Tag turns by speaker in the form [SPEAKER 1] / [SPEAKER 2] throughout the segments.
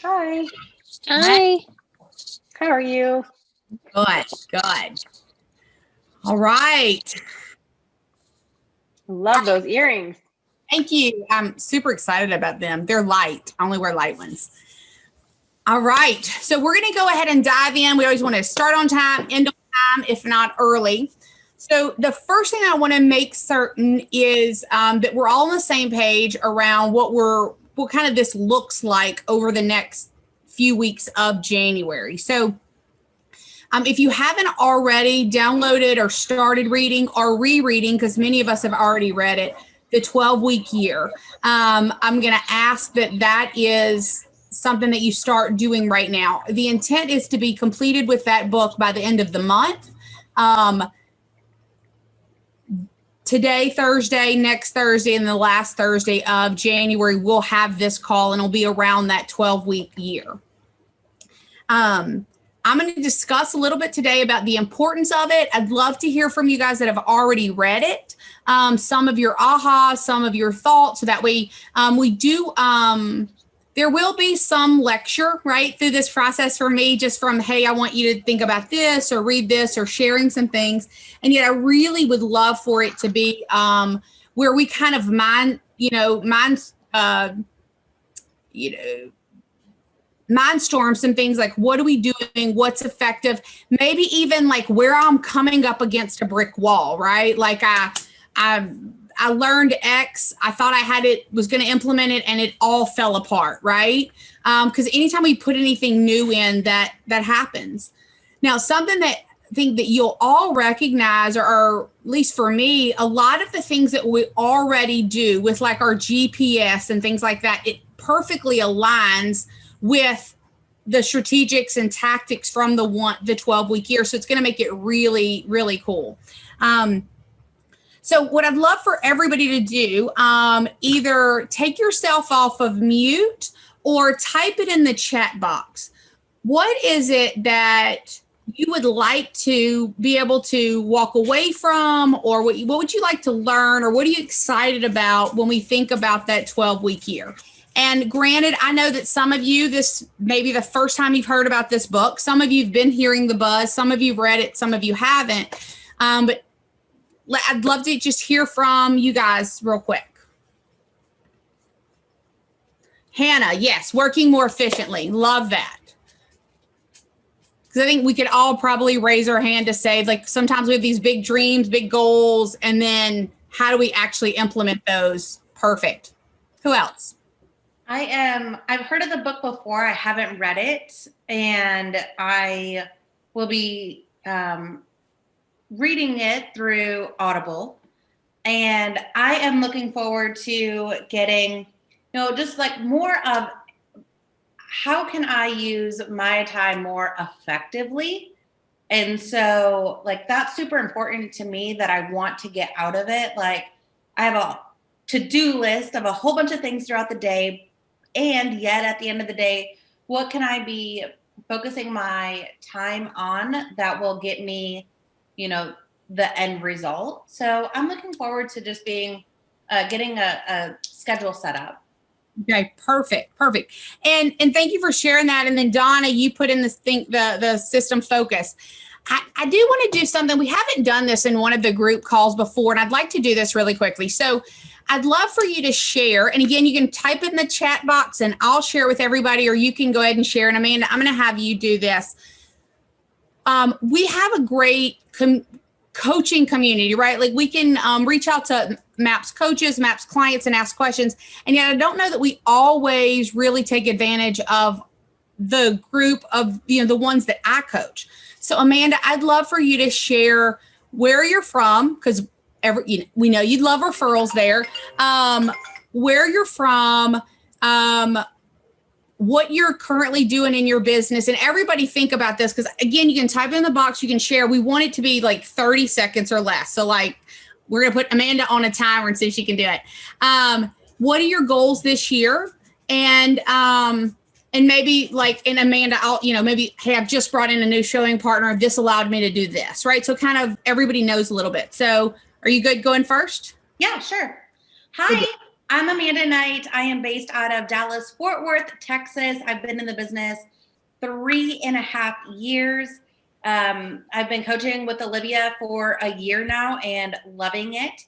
[SPEAKER 1] Hi.
[SPEAKER 2] Hi.
[SPEAKER 1] How are you?
[SPEAKER 3] Good, good. All right.
[SPEAKER 1] Love those earrings.
[SPEAKER 3] Thank you. I'm super excited about them. They're light. I only wear light ones. All right. So we're going to go ahead and dive in. We always want to start on time, end on time, if not early. So the first thing I want to make certain is that we're all on the same page around what kind of this looks like over the next few weeks of January. So if you haven't already downloaded or started reading or rereading, because many of us have already read it, the 12-week year, I'm going to ask that is something that you start doing right now. The intent is to be completed with that book by the end of the month. Today, Thursday, next Thursday, and the last Thursday of January, we'll have this call, and it'll be around that 12-week year. I'm going to discuss a little bit today about the importance of it. I'd love to hear from you guys that have already read it. Some of your ahas, some of your thoughts. So that way there will be some lecture, right, through this process for me, just from, hey, I want you to think about this or read this or sharing some things. And yet I really would love for it to be where we kind of mindstorm some things like, what are we doing? What's effective? Maybe even like where I'm coming up against a brick wall, right? Like I learned X. I thought was going to implement it, and it all fell apart, right? Because anytime we put anything new in, that happens. Now, something that I think that you'll all recognize, or at least for me, a lot of the things that we already do with like our GPS and things like that, it perfectly aligns with the strategics and tactics from the 12-week year. So it's going to make it really, really cool. So what I'd love for everybody to do, either take yourself off of mute or type it in the chat box. What is it that you would like to be able to walk away from, or what would you like to learn, or what are you excited about when we think about that 12-week year? And granted, I know that some of you, this may be the first time you've heard about this book. Some of you have been hearing the buzz. Some of you have read it. Some of you haven't. But I'd love to just hear from you guys real quick. Hannah, yes, working more efficiently. Love that. Because I think we could all probably raise our hand to say, like, sometimes we have these big dreams, big goals, and then how do we actually implement those? Perfect. Who else?
[SPEAKER 4] I've heard of the book before. I haven't read it, and I will be reading it through Audible. And I am looking forward to getting, just like more of how can I use my time more effectively? And so like, that's super important to me that I want to get out of it. Like I have a to-do list of a whole bunch of things throughout the day. And yet at the end of the day, what can I be focusing my time on that will get me, the end result? So I'm looking forward to just getting a schedule set up.
[SPEAKER 3] Okay, perfect. And thank you for sharing that. And then Donna, you put in the system focus. I do want to do something. We haven't done this in one of the group calls before, and I'd like to do this really quickly. So I'd love for you to share. And again, you can type it in the chat box and I'll share with everybody, or you can go ahead and share. And Amanda, I'm going to have you do this. We have a great coaching community, right? Like we can reach out to MAPS coaches, MAPS clients, and ask questions. And yet I don't know that we always really take advantage of the group of, the ones that I coach. So Amanda, I'd love for you to share where you're from, because we know you'd love referrals there. Where you're from, what you're currently doing in your business, and everybody think about this, because again, you can type in the box, you can share. We want it to be like 30 seconds or less. So like, we're going to put Amanda on a timer and see if she can do it. What are your goals this year? And maybe like, and Amanda, I'll, maybe, hey, I've just brought in a new showing partner. This allowed me to do this, right? So kind of everybody knows a little bit. So are you good going first?
[SPEAKER 4] Yeah, sure. Hi, I'm Amanda Knight. I am based out of Dallas, Fort Worth, Texas. I've been in the business 3.5 years. I've been coaching with Olivia for a year now and loving it.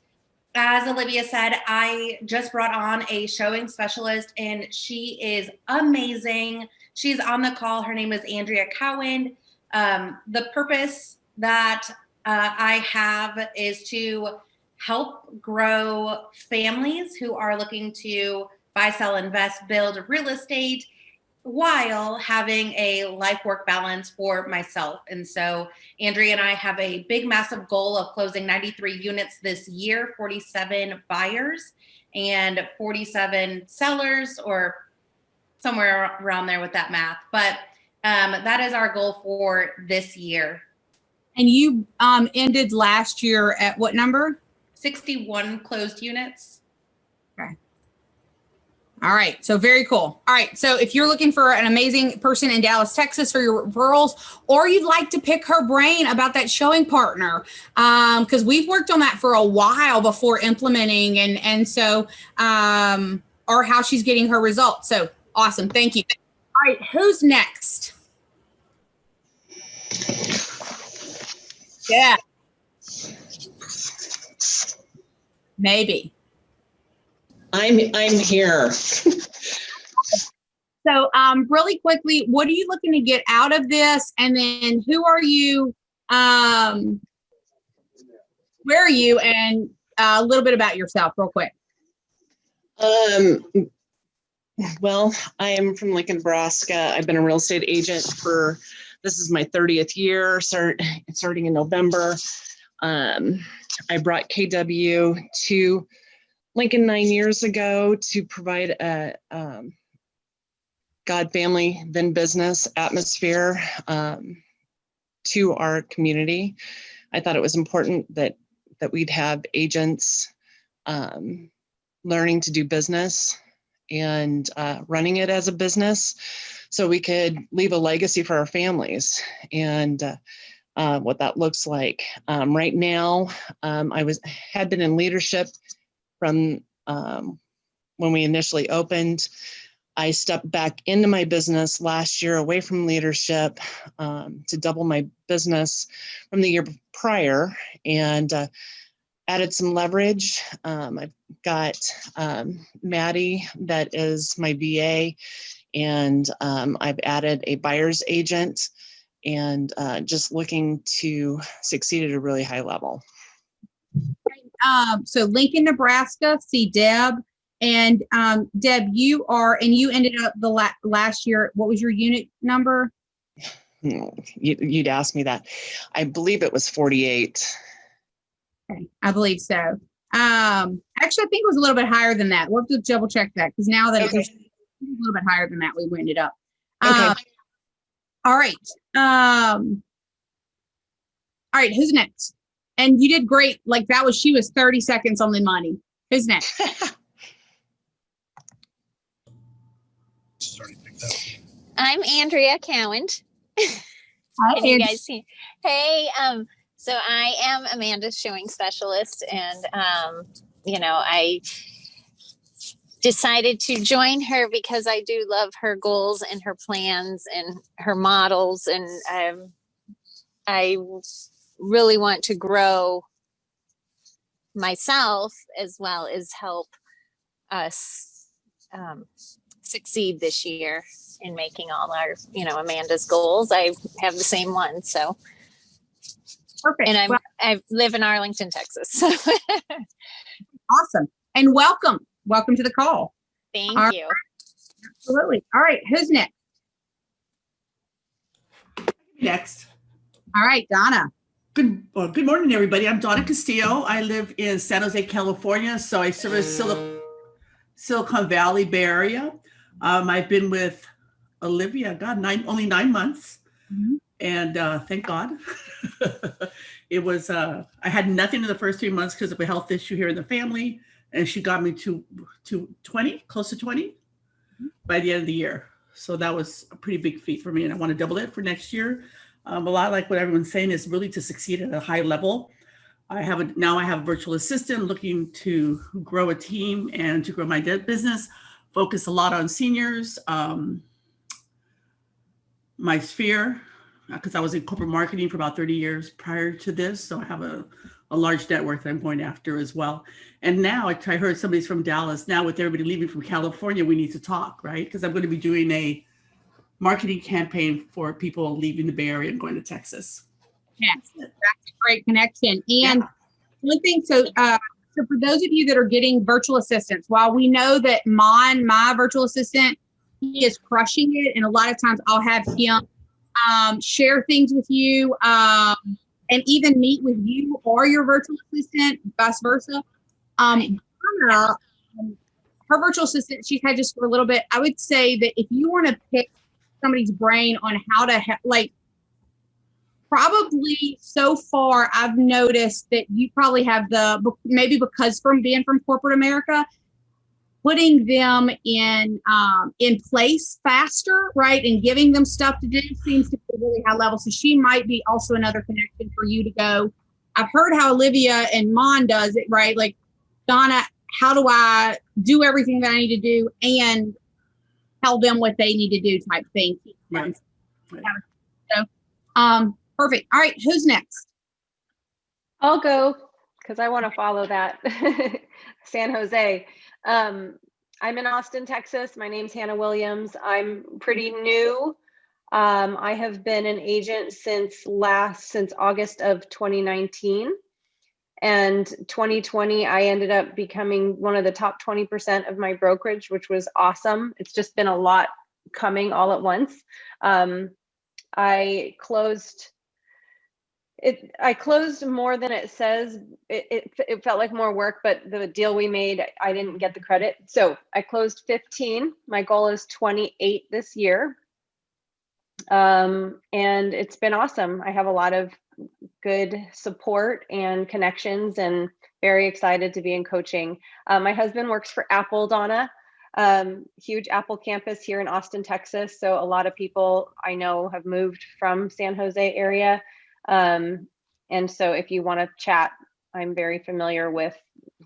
[SPEAKER 4] As Olivia said, I just brought on a showing specialist and she is amazing. She's on the call. Her name is Andrea Cowan. The purpose that I have is to help grow families who are looking to buy, sell, invest, build real estate while having a life work balance for myself. And so Andrea and I have a big, massive goal of closing 93 units this year, 47 buyers and 47 sellers, or somewhere around there with that math. But that is our goal for this year.
[SPEAKER 3] And you ended last year at what number?
[SPEAKER 4] 61 closed units.
[SPEAKER 3] Okay. All right. So very cool. All right. So if you're looking for an amazing person in Dallas, Texas for your referrals, or you'd like to pick her brain about that showing partner, because we've worked on that for a while before implementing and so, or how she's getting her results. So awesome. Thank you. All right. Who's next? Yeah. Maybe.
[SPEAKER 2] I'm here.
[SPEAKER 3] So really quickly, what are you looking to get out of this? And then who are you? Where are you? And a little bit about yourself real quick.
[SPEAKER 2] Well, I am from Lincoln, Nebraska. I've been a real estate agent this is my 30th year, starting in November. I brought KW to Lincoln 9 years ago to provide a God, family, then business atmosphere to our community. I thought it was important that we'd have agents learning to do business and running it as a business so we could leave a legacy for our families and what that looks like. Right now, I had been in leadership from when we initially opened. I stepped back into my business last year away from leadership to double my business from the year prior and added some leverage. I've got Maddie, that is my VA, and I've added a buyer's agent and just looking to succeed at a really high level.
[SPEAKER 3] So Lincoln, Nebraska, see Deb. And Deb, you ended up the last year, what was your unit number?
[SPEAKER 2] You'd ask me that. I believe it was 48.
[SPEAKER 3] Okay, I believe so. Actually, I think it was a little bit higher than that. We'll have to double check that because now that
[SPEAKER 2] Okay.
[SPEAKER 3] it's a little bit higher than that, we ended up.
[SPEAKER 2] Okay.
[SPEAKER 3] All right. All right, who's next? And you did great. Like she was 30 seconds on the money. Who's next?
[SPEAKER 5] I'm Andrea Cowan.
[SPEAKER 3] Hi,
[SPEAKER 5] Can you guys see? Hey, so I am Amanda's showing specialist, and I decided to join her because I do love her goals and her plans and her models, and I really want to grow myself as well as help us succeed this year in making all our, Amanda's goals. I have the same one. So,
[SPEAKER 3] Perfect.
[SPEAKER 5] and I live in Arlington, Texas.
[SPEAKER 3] Awesome. And welcome to the call.
[SPEAKER 5] Thank you.
[SPEAKER 3] Absolutely. All right. Who's next?
[SPEAKER 6] Next.
[SPEAKER 3] All right, Donna.
[SPEAKER 6] Good morning, everybody. I'm Donna Castillo. I live in San Jose, California. So I service Silicon Valley, Bay Area. I've been with Olivia, only 9 months. Mm-hmm. And thank God. It was, I had nothing in the first 3 months because of a health issue here in the family. And she got me to 20, close to 20 by the end of the year. So that was a pretty big feat for me. And I want to double it for next year. A lot like what everyone's saying is really to succeed at a high level. Now I have a virtual assistant looking to grow a team and to grow my business, focus a lot on seniors. My sphere, because I was in corporate marketing for about 30 years prior to this. So I have a large network that I'm going after as well. And now I heard somebody's from Dallas. Now with everybody leaving from California, we need to talk, right? Because I'm going to be doing a marketing campaign for people leaving the Bay Area and going to Texas.
[SPEAKER 3] Yes, that's a great connection. And one thing, so for those of you that are getting virtual assistants, while we know that my virtual assistant, he is crushing it, and a lot of times I'll have him share things with you and even meet with you or your virtual assistant, vice versa. Donna, her virtual assistant, she's had just for a little bit. I would say that if you want to pick somebody's brain on how to probably so far, I've noticed that you probably have maybe because from being from corporate America, putting them in place faster, right? And giving them stuff to do seems to be a really high level. So she might be also another connection for you to go. I've heard how Olivia and Mon does it, right? Like, Donna, how do I do everything that I need to do and tell them what they need to do type thing.
[SPEAKER 6] Right.
[SPEAKER 3] So, perfect. All right, who's next?
[SPEAKER 1] I'll go because I want to follow that. San Jose. I'm in Austin, Texas. My name's Hannah Williams. I'm pretty new. I have been an agent since August of 2019. And 2020, I ended up becoming one of the top 20% of my brokerage, which was awesome. It's just been a lot coming all at once. I closed more than it says. It felt like more work, but the deal we made, I didn't get the credit. So I closed 15. My goal is 28 this year. And it's been awesome. I have a lot of good support and connections and very excited to be in coaching. My husband works for Apple, Donna, huge Apple campus here in Austin, Texas. So a lot of people I know have moved from San Jose area. And so if you want to chat, I'm very familiar with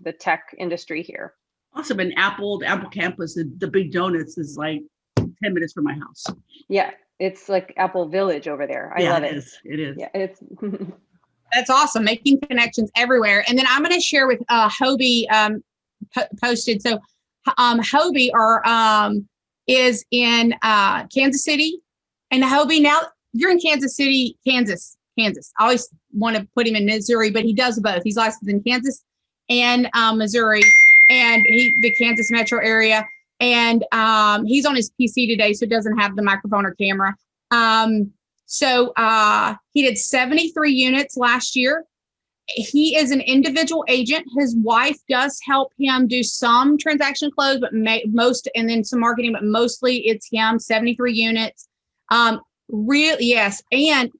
[SPEAKER 1] the tech industry here.
[SPEAKER 6] Awesome. And the Apple campus, the Big Donuts is like 10 minutes from my house.
[SPEAKER 1] Yeah. It's like Apple Village over there. I love it.
[SPEAKER 6] It is.
[SPEAKER 1] Yeah, it's
[SPEAKER 3] That's awesome. Making connections everywhere. And then I'm going to share with Hobie posted. So Hobie is in Kansas City. And Hobie, now you're in Kansas City, Kansas. I always want to put him in Missouri, but he does both. He's licensed in Kansas and Missouri, and the Kansas metro area. And he's on his PC today, so doesn't have the microphone or camera. So he did 73 units last year. He is an individual agent. His wife does help him do some transaction close, but most, and then some marketing, but mostly it's him, 73 units. Yes. And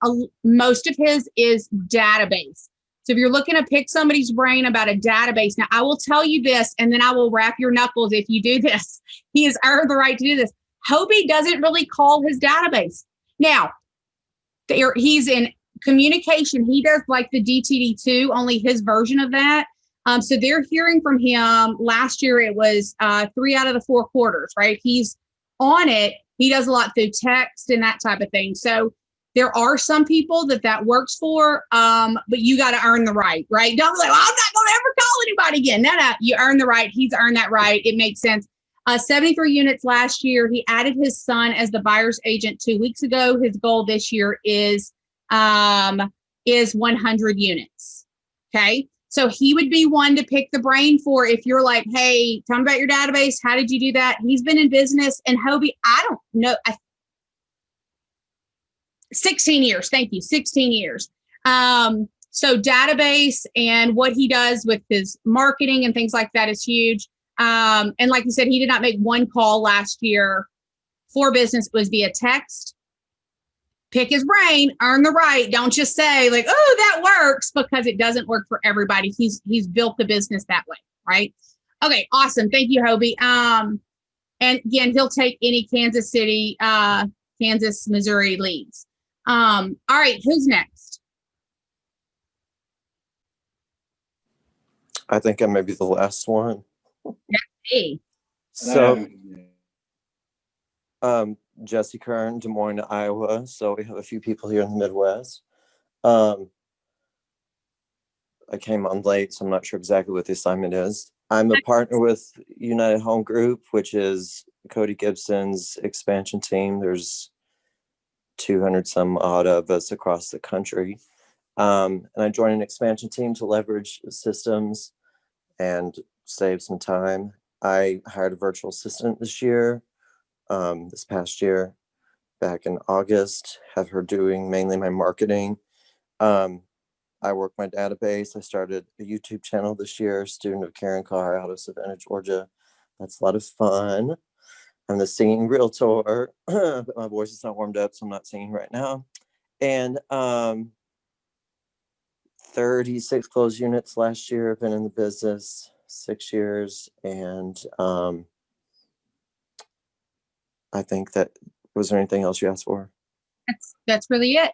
[SPEAKER 3] most of his is database. So if you're looking to pick somebody's brain about a database, now I will tell you this, and then I will wrap your knuckles if you do this. He has earned the right to do this. Hobie doesn't really call his database. Now, he's in communication. He does like the DTD2, only his version of that. So they're hearing from him. Last year, it was 3 out of the 4 quarters, right? He's on it. He does a lot through text and that type of thing. So there are some people that works for, but you got to earn the right? Don't be like, well, I'm not going to ever call anybody again. No, you earn the right. He's earned that right. It makes sense. 73 units last year. He added his son as the buyer's agent 2 weeks ago. His goal this year is 100 units. Okay. So he would be one to pick the brain for if you're like, hey, tell me about your database. How did you do that? He's been in business. And Hobie, I don't know. 16 years. Thank you. 16 years. So database and what he does with his marketing and things like that is huge. And like you said, he did not make one call last year for business. It was via text. Pick his brain, earn the right. Don't just say like, oh, that works, because it doesn't work for everybody. He's built the business that way. Right. Okay. Awesome. Thank you, Hobie. And again, he'll take any Kansas City, Kansas, Missouri leads. All right. Who's next?
[SPEAKER 7] I think I may be the last one.
[SPEAKER 3] Hey,
[SPEAKER 7] So, Jesse Kern, Des Moines, Iowa. So we have a few people here in the Midwest. I came on late, so I'm not sure exactly what the assignment is. I'm a partner with United Home Group, which is Cody Gibson's expansion team. There's 200 some odd of us across the country. And I joined an expansion team to leverage systems and save some time. I hired a virtual assistant this year, this past year, back in August, have her doing mainly my marketing. I work my database. I started a YouTube channel this year, student of Karen Carr out of Savannah, Georgia. That's a lot of fun. I'm the singing realtor, but my voice is not warmed up, so I'm not singing right now. And 36 closed units last year. I've been in the business 6 years. And I think that, was there anything else you asked for?
[SPEAKER 3] that's really it.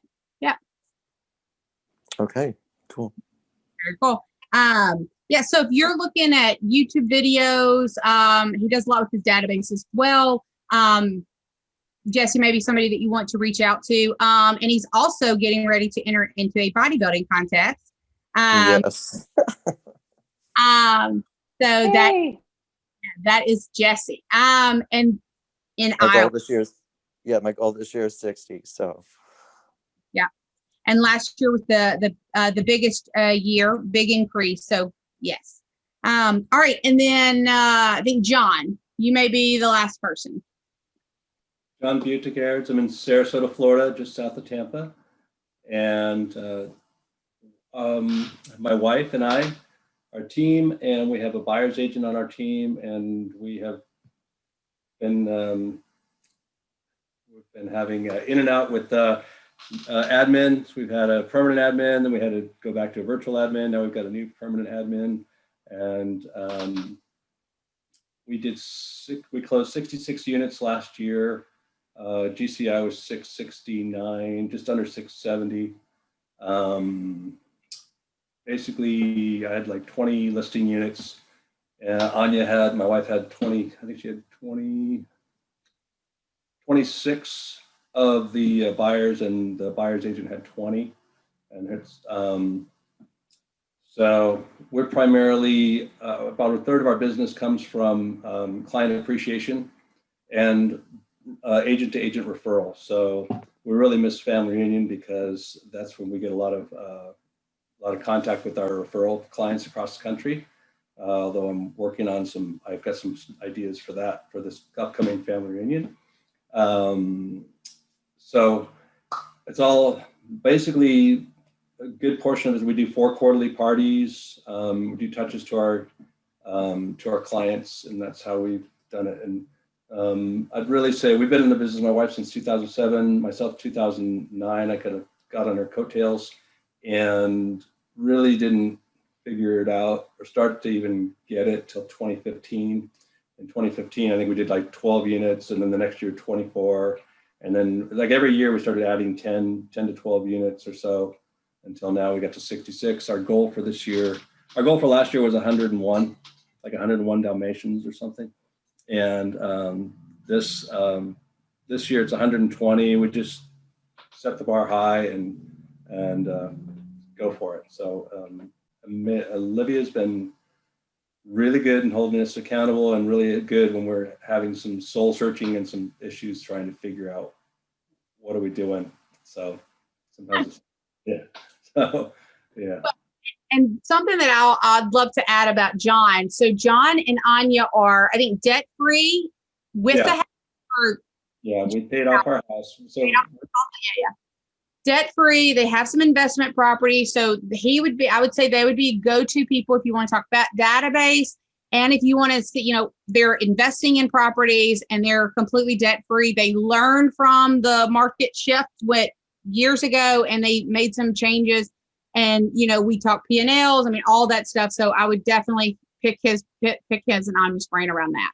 [SPEAKER 7] Okay, cool.
[SPEAKER 3] Very cool. Yeah, so if you're looking at YouTube videos, he does a lot with his database as well. Jesse may be somebody that you want to reach out to. And he's also getting ready to enter into a bodybuilding contest.
[SPEAKER 7] Yes.
[SPEAKER 3] So
[SPEAKER 1] Yay.
[SPEAKER 3] that is Jesse. And in
[SPEAKER 7] My
[SPEAKER 3] Iowa.
[SPEAKER 7] goal this year is, my goal this year is 60. So
[SPEAKER 3] And last year was the biggest year, big increase. So yes. All right, and then I think John, you may be the last person.
[SPEAKER 8] John Butigards. I'm in Sarasota, Florida, just south of Tampa. And my wife and I, our team, and we have a buyer's agent on our team, and we have been we've been having in and out with admins. We've had a permanent admin, then we had to go back to a virtual admin. Now we've got a new permanent admin, and we closed 66 units last year. GCI was 669, just under 670. Basically, I had like 20 listing units. Anya my wife had 20, I think she had 26 of the buyers, and the buyer's agent had 20. And it's, so we're primarily, about a third of our business comes from client appreciation and agent to agent referral. So we really miss family reunion because that's when we get a lot of contact with our referral clients across the country. Although I'm working on I've got some ideas for that for this upcoming family reunion. So it's all basically a good portion of it. We do 4 quarterly parties. We do touches to our clients, and that's how we've done it. And I'd really say we've been in the business, my wife since 2007, myself 2009. I kind of got on her coattails and really didn't figure it out or start to even get it till 2015. In 2015, I think we did like 12 units, and then the next year 24. And then like every year we started adding 10 to 12 units or so until now we got to 66. Our goal for last year was 101, like 101 Dalmatians or something. And this year it's 120. We just set the bar high and go for it. So Olivia's been really good in holding us accountable, and really good when we're having some soul searching and some issues trying to figure out what are we doing. So sometimes so yeah.
[SPEAKER 3] And something that I'd love to add about John. So John and Anya are, I think, debt free with the house.
[SPEAKER 8] Yeah, we paid off our house. So
[SPEAKER 3] debt free. They have some investment property. So I would say they would be go-to people if you want to talk about database. And if you want to see, they're investing in properties and they're completely debt free. They learned from the market shift years ago, and they made some changes. And, we talk P&Ls, all that stuff. So I would definitely pick his and Anya's brain around that.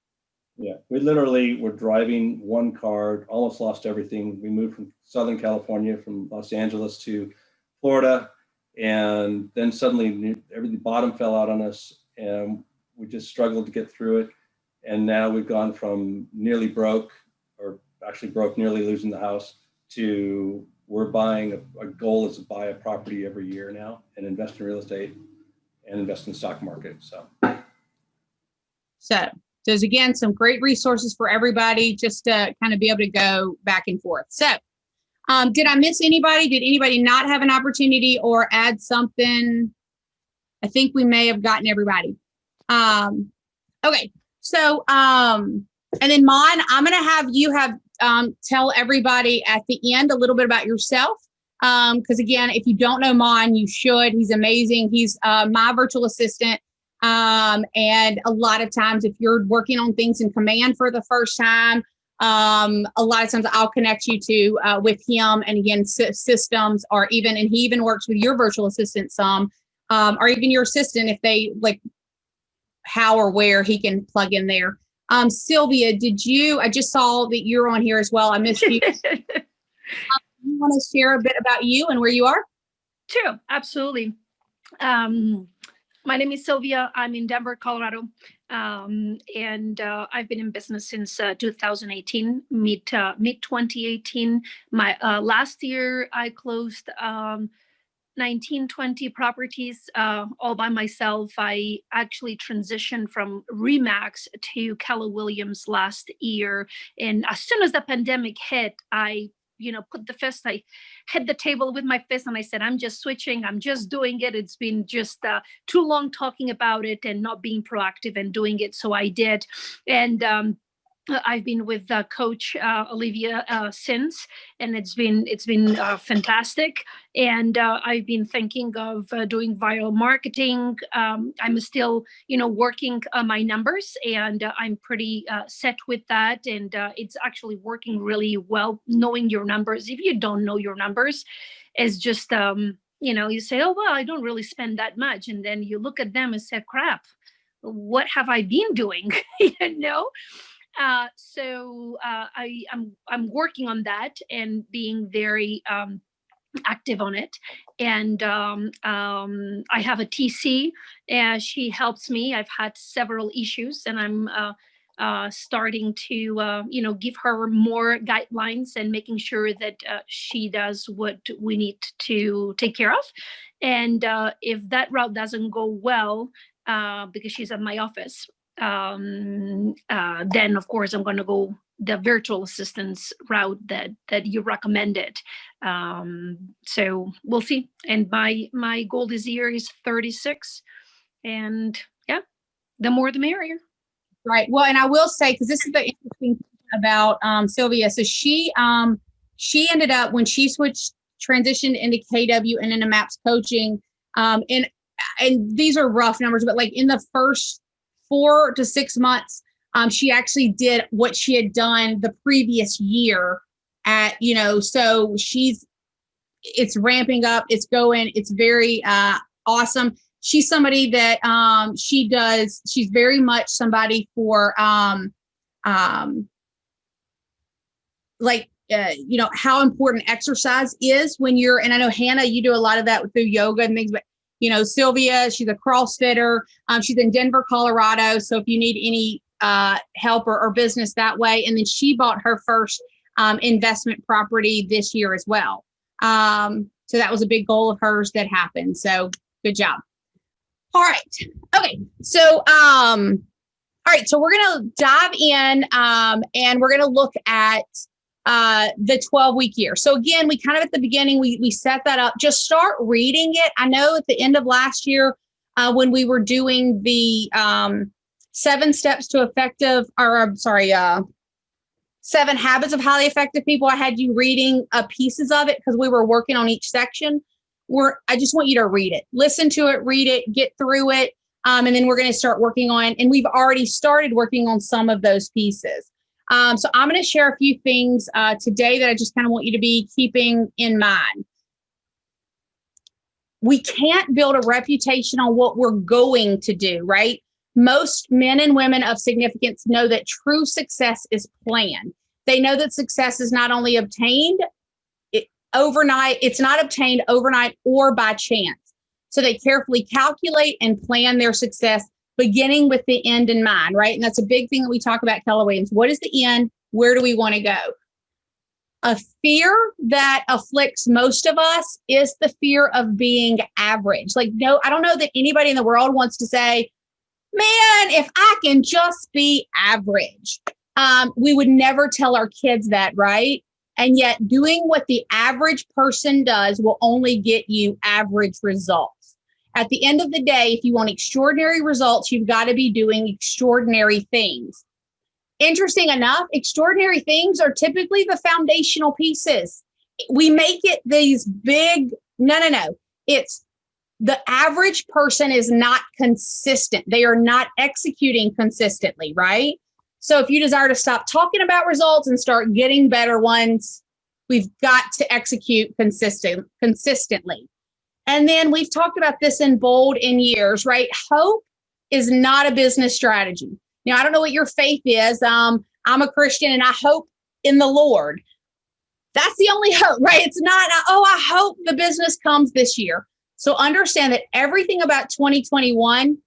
[SPEAKER 8] Yeah, we literally were driving one car, almost lost everything. We moved from Southern California, from Los Angeles to Florida, and then suddenly the bottom fell out on us, and we just struggled to get through it. And now we've gone from nearly broke, or actually broke, nearly losing the house, to we're buying, a goal is to buy a property every year now and invest in real estate and invest in the stock market.
[SPEAKER 3] So there's, again, some great resources for everybody just to kind of be able to go back and forth. So did I miss anybody? Did anybody not have an opportunity or add something? I think we may have gotten everybody. Okay. So, and then Mon, I'm going to have you tell everybody at the end a little bit about yourself. Because again, if you don't know Mon, you should. He's amazing. He's my virtual assistant. And a lot of times if you're working on things in Command for the first time, a lot of times I'll connect you to with him, and again, systems, or even, and he even works with your virtual assistant some, or even your assistant if they like how or where he can plug in there. Sylvia, I just saw that you're on here as well. I missed you. You want to share a bit about you and where you are?
[SPEAKER 9] Sure, absolutely. My name is Sylvia. I'm in Denver, Colorado. And I've been in business since 2018, mid 2018. My last year, I closed 1920 properties all by myself. I actually transitioned from Remax to Keller Williams last year. And as soon as the pandemic hit, I hit the table with my fist and I said, I'm just switching. I'm just doing it. It's been just too long talking about it and not being proactive and doing it. So I did. And I've been with Coach Olivia since, and it's been fantastic. And I've been thinking of doing viral marketing. I'm still, working my numbers, and I'm pretty set with that. And it's actually working really well. Knowing your numbers, if you don't know your numbers, it's just you say, oh well, I don't really spend that much, and then you look at them and say, crap, what have I been doing? So I'm working on that and being very active on it. And I have a TC, and she helps me. I've had several issues, and I'm starting to give her more guidelines and making sure that she does what we need to take care of. And if that route doesn't go well, because she's at my office, then of course I'm going to go the virtual assistance route that you recommended. So we'll see. And my goal this year is 36, and yeah, the more the merrier.
[SPEAKER 3] Right. Well, and I will say, because this is the interesting thing about Sylvia. So she ended up, when she transitioned into KW and into MAPS coaching, and these are rough numbers, but like in the first 4 to 6 months, she actually did what she had done the previous year so it's ramping up, it's going, it's very awesome. She's somebody that she's very much somebody for how important exercise is when you're, and I know Hannah, you do a lot of that through yoga and things, but Sylvia, she's a CrossFitter. She's in Denver, Colorado. So if you need any help or business that way. And then she bought her first investment property this year as well. So that was a big goal of hers that happened. So good job. All right. Okay. So, all right. So we're going to dive in and we're going to look at the 12-week year. So again, we kind of at the beginning, we set that up. Just start reading it. I know at the end of last year, when we were doing the 7 steps to effective, or 7 habits of highly effective people, I had you reading pieces of it because we were working on each section. I just want you to read it, listen to it, read it, get through it. And then we're going to start working on, and we've already started working on some of those pieces. So I'm going to share a few things today that I just kind of want you to be keeping in mind. We can't build a reputation on what we're going to do, right? Most men and women of significance know that true success is planned. They know that success is not only obtained overnight, it's not obtained overnight or by chance. So they carefully calculate and plan their success beginning with the end in mind, right? And that's a big thing that we talk about, Keller Williams. What is the end? Where do we want to go? A fear that afflicts most of us is the fear of being average. Like, no, I don't know that anybody in the world wants to say, man, if I can just be average. We would never tell our kids that, right? And yet doing what the average person does will only get you average results. At the end of the day, if you want extraordinary results, you've got to be doing extraordinary things. Interesting enough, extraordinary things are typically the foundational pieces. We make it these big, no. It's the average person is not consistent. They are not executing consistently, right? So if you desire to stop talking about results and start getting better ones, we've got to execute consistently. And then we've talked about this in bold in years, right? Hope is not a business strategy. Now, I don't know what your faith is. I'm a Christian and I hope in the Lord. That's the only hope, right? It's not, I hope the business comes this year. So understand that everything about 2021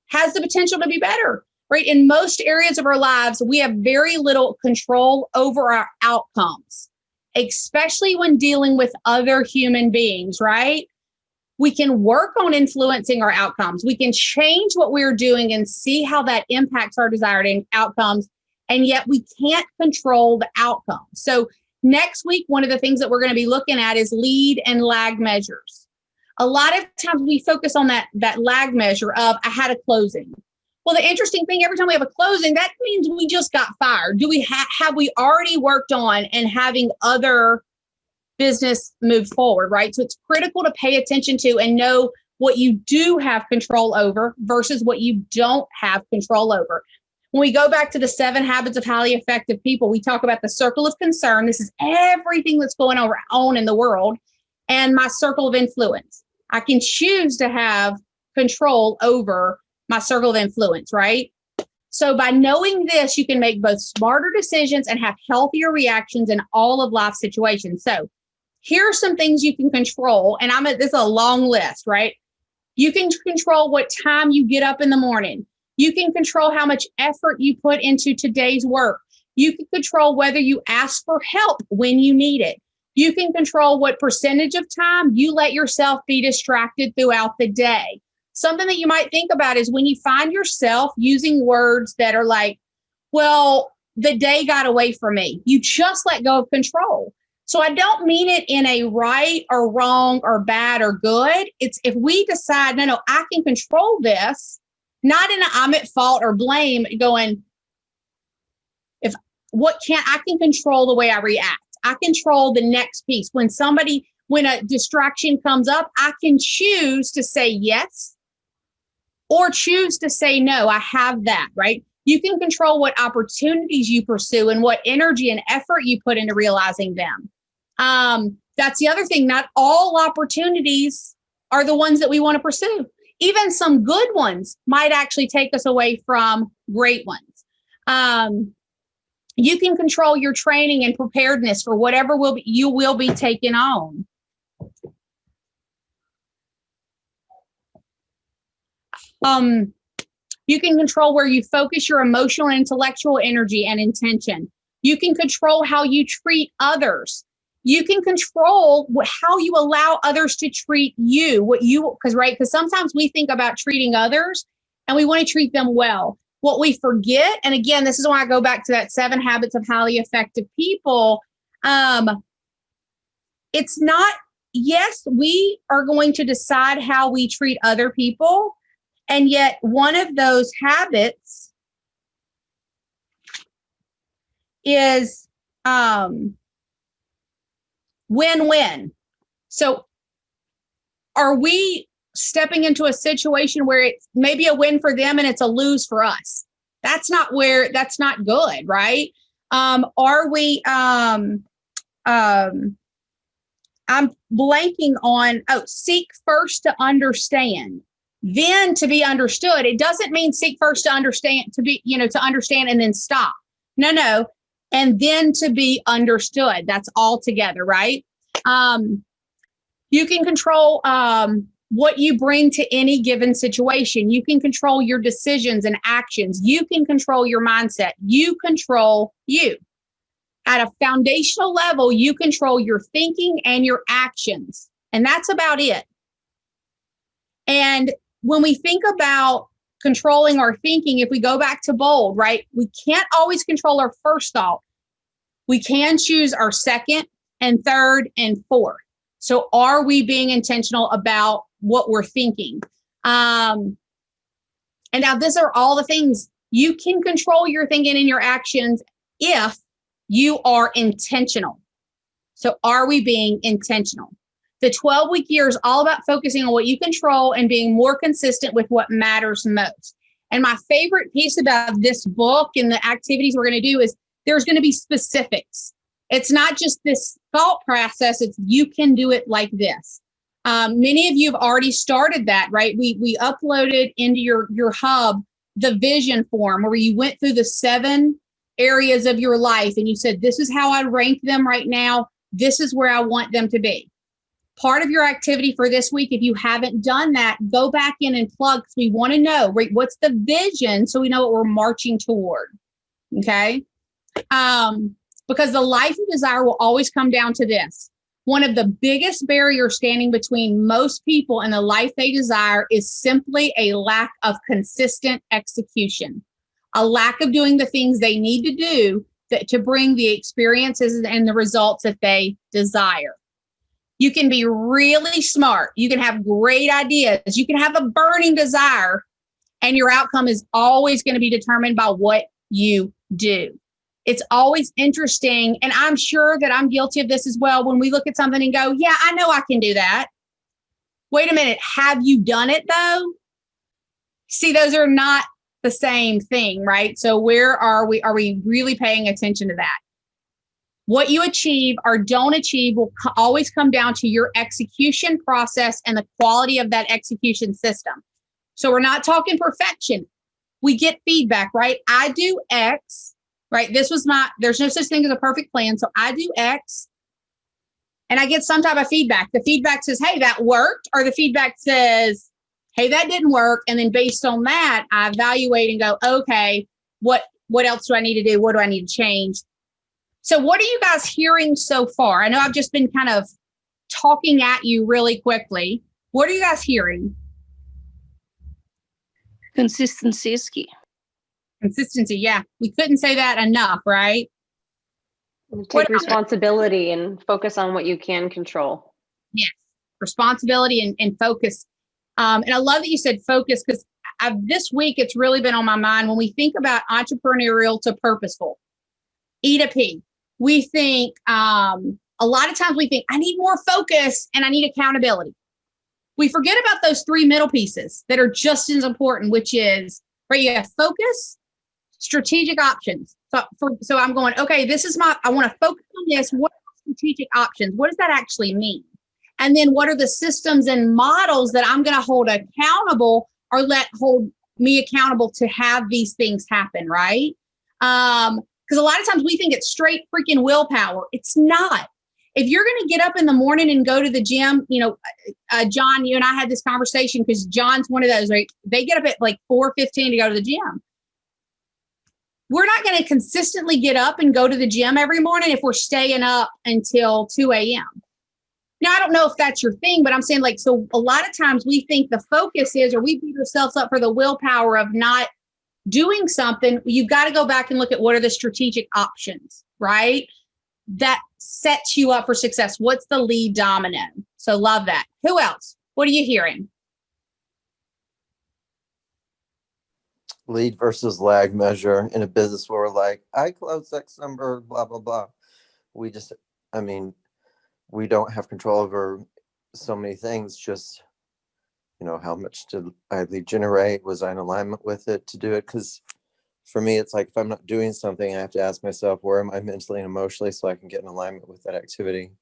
[SPEAKER 3] has the potential to be better, right? In most areas of our lives, we have very little control over our outcomes, especially when dealing with other human beings, right? We can work on influencing our outcomes. We can change what we're doing and see how that impacts our desired outcomes. And yet we can't control the outcome. So next week, one of the things that we're going to be looking at is lead and lag measures. A lot of times we focus on that lag measure of I had a closing. Well, the interesting thing, every time we have a closing, that means we just got fired. Do we have we already worked on and having other business move forward, right? So it's critical to pay attention to and know what you do have control over versus what you don't have control over. When we go back to the 7 habits of highly effective people, we talk about the circle of concern. This is everything that's going on in the world, and my circle of influence. I can choose to have control over my circle of influence, right? So by knowing this, you can make both smarter decisions and have healthier reactions in all of life situations. So here are some things you can control. And this is a long list, right? You can control what time you get up in the morning. You can control how much effort you put into today's work. You can control whether you ask for help when you need it. You can control what percentage of time you let yourself be distracted throughout the day. Something that you might think about is when you find yourself using words that are like, well, the day got away from me. You just let go of control. So I don't mean it in a right or wrong or bad or good. It's if we decide, no, I can control this, not in a I'm at fault or blame, going, I can control the way I react. I control the next piece. When a distraction comes up, I can choose to say yes or choose to say no. I have that, right? You can control what opportunities you pursue and what energy and effort you put into realizing them. That's the other thing. Not all opportunities are the ones that we want to pursue. Even some good ones might actually take us away from great ones. You can control your training and preparedness for whatever you will be taking on. You can control where you focus your emotional and intellectual energy and intention. You can control how you treat others. You can control how you allow others to treat you, because sometimes we think about treating others and we want to treat them well. What we forget, and again, this is why I go back to that 7 habits of highly effective people. It's not, yes, we are going to decide how we treat other people. And yet one of those habits is win-win. So are we stepping into a situation where it's maybe a win for them and it's a lose for us? That's not good, right? Are we, I'm blanking on, seek first to understand, then to be understood. It doesn't mean seek first to understand, to understand and then stop. No. And then to be understood. That's all together, right? You can control what you bring to any given situation. You can control your decisions and actions. You can control your mindset. You control you. At a foundational level, you control your thinking and your actions. And that's about it. And when we think about controlling our thinking, if we go back to bold, right, we can't always control our first thought. We can choose our second and third and fourth. So are we being intentional about what we're thinking? And now these are all the things you can control your thinking and your actions if you are intentional. So are we being intentional? The 12-week year is all about focusing on what you control and being more consistent with what matters most. And my favorite piece about this book and the activities we're going to do is there's going to be specifics. It's not just this thought process. It's you can do it like this. Many of you have already started that, right? We uploaded into your hub the vision form where you went through the 7 areas of your life and you said, this is how I rank them right now. This is where I want them to be. Part of your activity for this week, if you haven't done that, go back in and plug because we want to know, right, what's the vision so we know what we're marching toward. Okay. Because the life you desire will always come down to this. One of the biggest barriers standing between most people and the life they desire is simply a lack of consistent execution, a lack of doing the things they need to do to bring the experiences and the results that they desire. You can be really smart. You can have great ideas. You can have a burning desire, and your outcome is always going to be determined by what you do. It's always interesting, and I'm sure that I'm guilty of this as well, when we look at something and go, yeah, I know I can do that. Wait a minute, have you done it though? See, those are not the same thing, right? So where are we? Are we really paying attention to that? What you achieve or don't achieve will always come down to your execution process and the quality of that execution system. So we're not talking perfection. We get feedback, right? I do X, right? There's no such thing as a perfect plan. So I do X and I get some type of feedback. The feedback says, hey, that worked. Or the feedback says, hey, that didn't work. And then based on that, I evaluate and go, okay, what else do I need to do? What do I need to change? So what are you guys hearing so far? I know I've just been kind of talking at you really quickly. What are you guys hearing?
[SPEAKER 9] Consistency is key.
[SPEAKER 3] Consistency, yeah. We couldn't say that enough, right?
[SPEAKER 1] Take responsibility and focus on what you can control.
[SPEAKER 3] Yes, responsibility and focus. And I love that you said focus because this week it's really been on my mind when we think about entrepreneurial to purposeful. E to P. We think, a lot of times we think, I need more focus and I need accountability. We forget about those 3 middle pieces that are just as important, which is, right, you have focus, strategic options. So I'm going, okay, I want to focus on this. What are strategic options? What does that actually mean? And then what are the systems and models that I'm going to hold accountable or hold me accountable to have these things happen, right? Because a lot of times we think it's straight freaking willpower. It's not. If you're going to get up in the morning and go to the gym, John, you and I had this conversation because John's one of those, right? They get up at like 4:15 to go to the gym. We're not going to consistently get up and go to the gym every morning if we're staying up until 2 a.m. Now, I don't know if that's your thing, but I'm saying so a lot of times we think the focus is, or we beat ourselves up for the willpower of not doing something. You've got to go back and look at what are the strategic options, right? That sets you up for success. What's the lead domino? So love that. Who else? What are you hearing?
[SPEAKER 7] Lead versus lag measure in a business where we're like, I closed X number, blah, blah, blah. We don't have control over so many things. Just, how much did I lead generate? Was I in alignment with it to do it? Because for me, it's like, if I'm not doing something, I have to ask myself, where am I mentally and emotionally so I can get in alignment with that activity?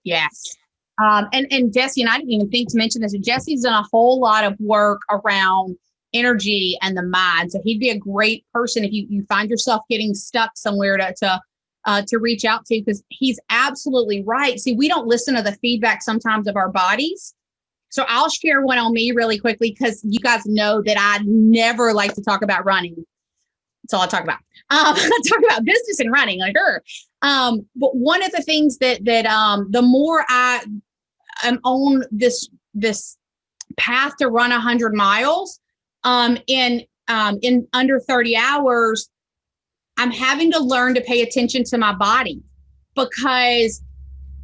[SPEAKER 3] Yes. And Jesse, and I didn't even think to mention this, Jesse's done a whole lot of work around energy and the mind. So he'd be a great person if you find yourself getting stuck somewhere to reach out to, because he's absolutely right. See, we don't listen to the feedback sometimes of our bodies. So I'll share one on me really quickly because you guys know that I never like to talk about running. That's all I talk about. I talk about business and running, like her. But one of the things that the more I am on this path to run 100 miles in under 30 hours, I'm having to learn to pay attention to my body, because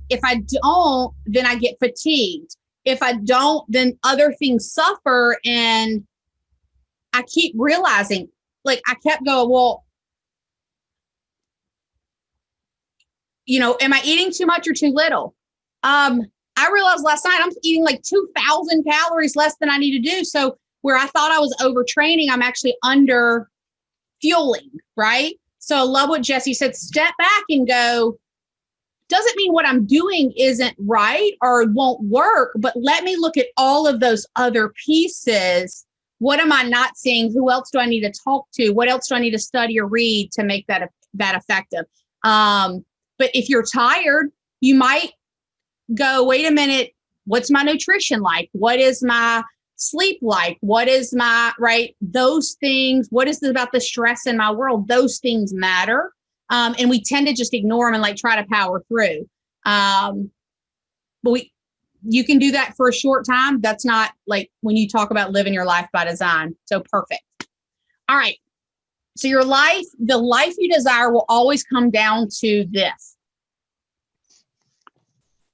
[SPEAKER 3] if I don't, then I get fatigued. If I don't, then other things suffer. And I keep realizing, like, I kept going, well, you know, am I eating too much or too little? I realized last night I'm eating like 2,000 calories less than I need to do. So where I thought I was overtraining, I'm actually under fueling, right? So I love what Jesse said, step back and go, doesn't mean what I'm doing isn't right or won't work, but let me look at all of those other pieces. What am I not seeing? Who else do I need to talk to? What else do I need to study or read to make that effective? But if you're tired, you might go, wait a minute, what's my nutrition like? What is my sleep like? What is my, right? Those things, what is it about the stress in my world? Those things matter. And we tend to just ignore them and like try to power through. But you can do that for a short time. That's not like when you talk about living your life by design. So perfect. All right. So your life, the life you desire will always come down to this.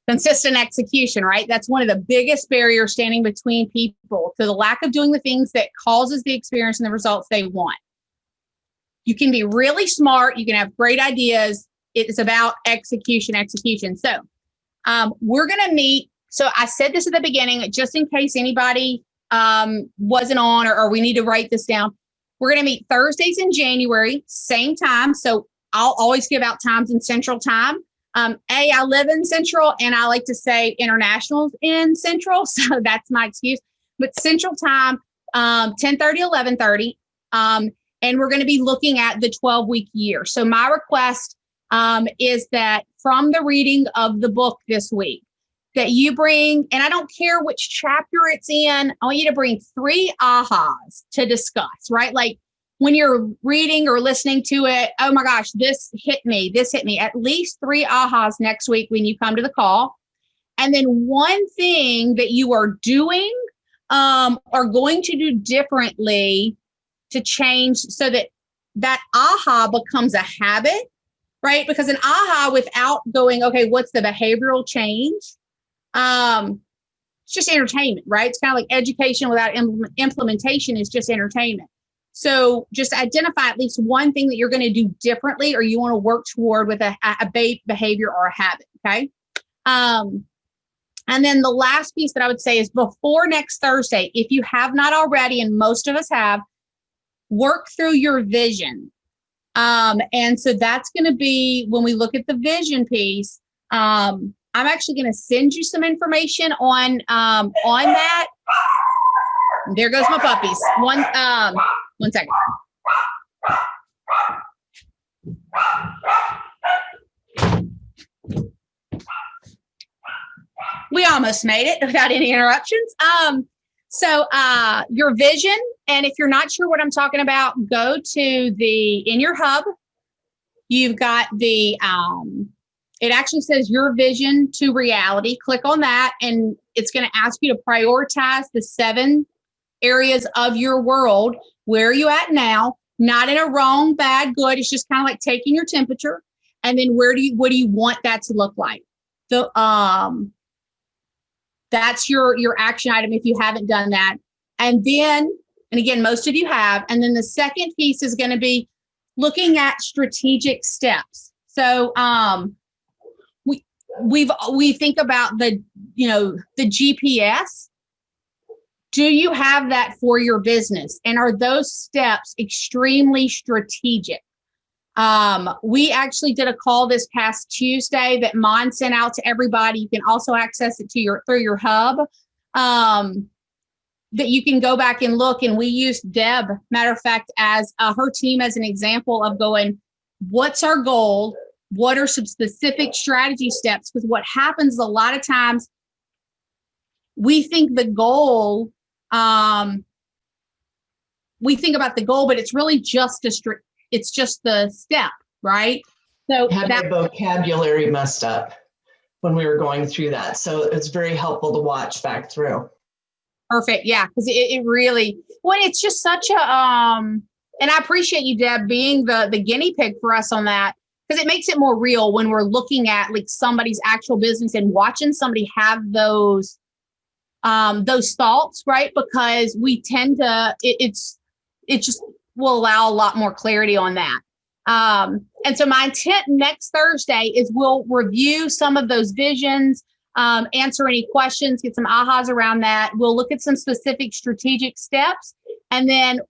[SPEAKER 3] Consistent execution, right? That's one of the biggest barriers standing between people to the lack of doing the things that causes the experience and the results they want. You can be really smart. You can have great ideas. It's about execution. So we're going to meet. So I said this at the beginning, just in case anybody wasn't on or we need to write this down. We're going to meet Thursdays in January, same time. So I'll always give out times in Central Time. I live in Central, and I like to say internationals in Central. So that's my excuse. But Central Time, 10:30, 11:30. And we're going to be looking at the 12-week year. So my request is that from the reading of the book this week, that you bring, and I don't care which chapter it's in, I want you to bring 3 ahas to discuss, right? Like when you're reading or listening to it, oh my gosh, this hit me. At least 3 ahas next week when you come to the call. And then one thing that you are doing or going to do differently to change so that aha becomes a habit, right? Because an aha without going, okay, what's the behavioral change? It's just entertainment, right? It's kind of like education without implementation is just entertainment. So just identify at least one thing that you're going to do differently or you want to work toward with a behavior or a habit, okay? And then the last piece that I would say is before next Thursday, if you have not already, and most of us have, work through your vision. And so that's going to be when we look at the vision piece. I'm actually going to send you some information on that. There goes my puppies. One second. We almost made it without any interruptions. So your vision, and if you're not sure what I'm talking about, go to in your hub, you've got it actually says your vision to reality. Click on that, and it's going to ask you to prioritize the 7 areas of your world. Where are you at now? Not in a wrong, bad, good. It's just kind of like taking your temperature. And then what do you want that to look like? So, that's your action item if you haven't done that. And again, most of you have. And then the second piece is going to be looking at strategic steps. So we think about the GPS. Do you have that for your business? And are those steps extremely strategic? We actually did a call this past Tuesday that Mon sent out to everybody. You can also access it through your hub, that you can go back and look. And we used Deb, matter of fact, as her team as an example of going, what's our goal? What are some specific strategy steps? Because what happens a lot of times, we think the goal, we think about the goal, but it's really just it's just the step, right? So
[SPEAKER 2] Had my vocabulary messed up when we were going through that. So it's very helpful to watch back through.
[SPEAKER 3] Perfect. Yeah. Because it really, well, it's just such a, and I appreciate you, Deb, being the guinea pig for us on that, because it makes it more real when we're looking at like somebody's actual business and watching somebody have those thoughts, right? Because we tend to, it just will allow a lot more clarity on that. And so my intent next Thursday is we'll review some of those visions, answer any questions, get some ahas around that. We'll look at some specific strategic steps, and then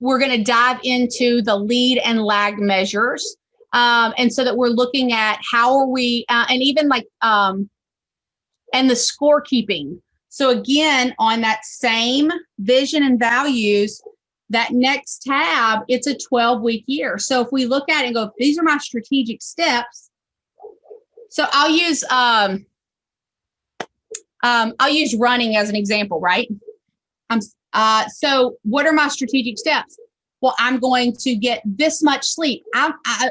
[SPEAKER 3] we're going to dive into the lead and lag measures. And so that we're looking at how are we, and even like, and the scorekeeping. So again, on that same vision and values, that next tab, it's a 12-week year. So if we look at it and go, these are my strategic steps. So I'll use running as an example, right? So what are my strategic steps? Well, I'm going to get this much sleep.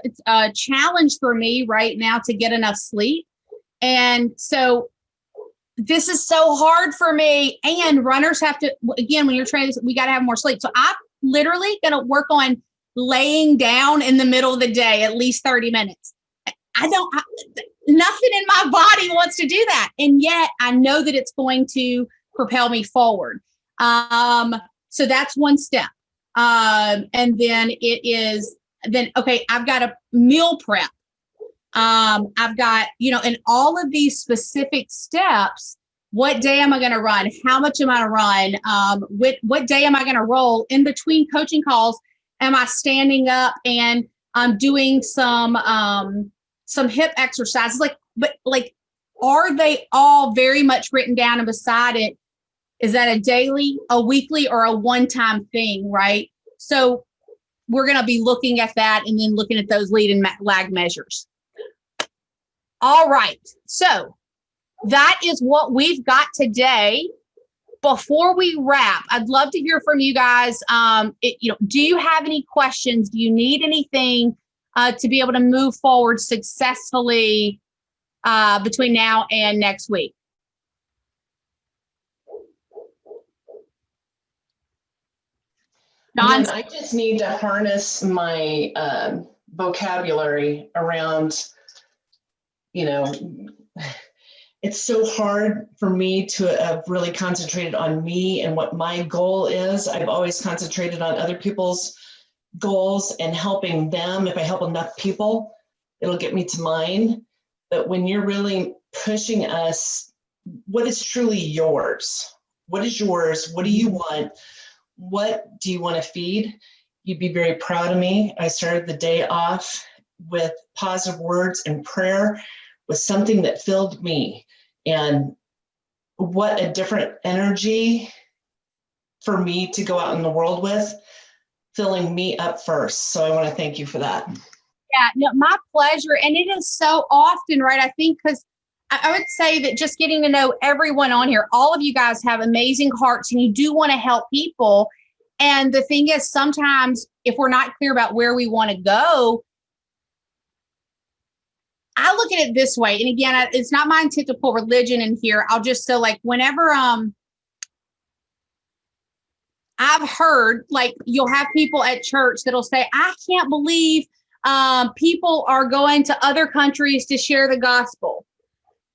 [SPEAKER 3] It's a challenge for me right now to get enough sleep. And so this is so hard for me. And runners have to, again, when you're training, we got to have more sleep. So I'm literally going to work on laying down in the middle of the day, at least 30 minutes. Nothing in my body wants to do that. And yet I know that it's going to propel me forward. So that's one step. And then okay, I've got a meal prep. I've got, in all of these specific steps, what day am I going to run? How much am I going to run? What day am I going to roll? In between coaching calls, am I standing up and I'm doing some hip exercises? Are they all very much written down, and beside it, is that a daily, a weekly, or a one-time thing, right? So we're going to be looking at that and then looking at those lead and lag measures. All right. So that is what we've got today. Before we wrap, I'd love to hear from you guys. Do you have any questions? Do you need anything to be able to move forward successfully between now and next week?
[SPEAKER 2] Again, I just need to harness my vocabulary around, it's so hard for me to have really concentrated on me and what my goal is. I've always concentrated on other people's goals and helping them. If I help enough people, it'll get me to mine. But when you're really pushing us, what is truly yours? What is yours? What do you want? What do you want to feed? You'd be very proud of me. I started the day off with positive words and prayer, with something that filled me. And what a different energy for me to go out in the world with, filling me up first. So I want to thank you for that.
[SPEAKER 3] Yeah, no, my pleasure. And it is so often, right? I think because I would say that just getting to know everyone on here, all of you guys have amazing hearts and you do want to help people. And the thing is, sometimes if we're not clear about where we want to go, I look at it this way. And again, it's not my intent to pull religion in here. I'll just say, like, whenever I've heard, like, you'll have people at church that'll say, I can't believe people are going to other countries to share the gospel.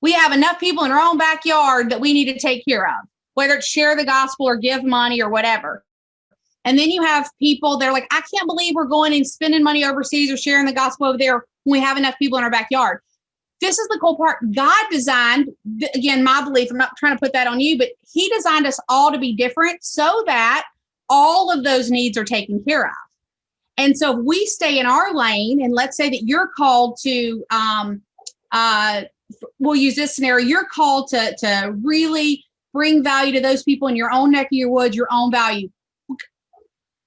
[SPEAKER 3] We have enough people in our own backyard that we need to take care of, whether it's share the gospel or give money or whatever. And then you have people, they're like, I can't believe we're going and spending money overseas or sharing the gospel over there when we have enough people in our backyard. This is the cool part. God designed, again, my belief, I'm not trying to put that on you, but he designed us all to be different so that all of those needs are taken care of. And so if we stay in our lane, and let's say that you're called to, we'll use this scenario, you're called to really bring value to those people in your own neck of your woods, your own value.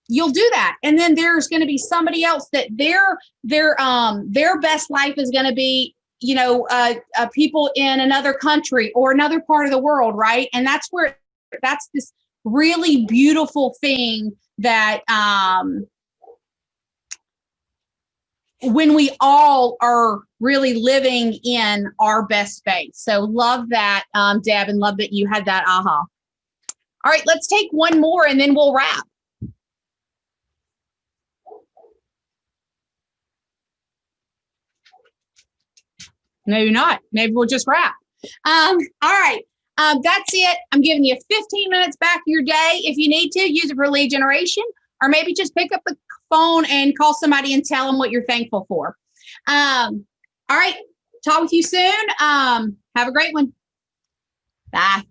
[SPEAKER 3] You'll do that. And then there's going to be somebody else that their best life is going to be, people in another country or another part of the world, right? And that's this really beautiful thing that when we all are really living in our best space. So love that, Deb, and love that you had that aha. All right, let's take one more and then we'll wrap. Maybe not. Maybe we'll just wrap. All right. That's it. I'm giving you 15 minutes back of your day. If you need to, use it for lead generation, or maybe just pick up the phone and call somebody and tell them what you're thankful for. All right. Talk with you soon. Have a great one. Bye.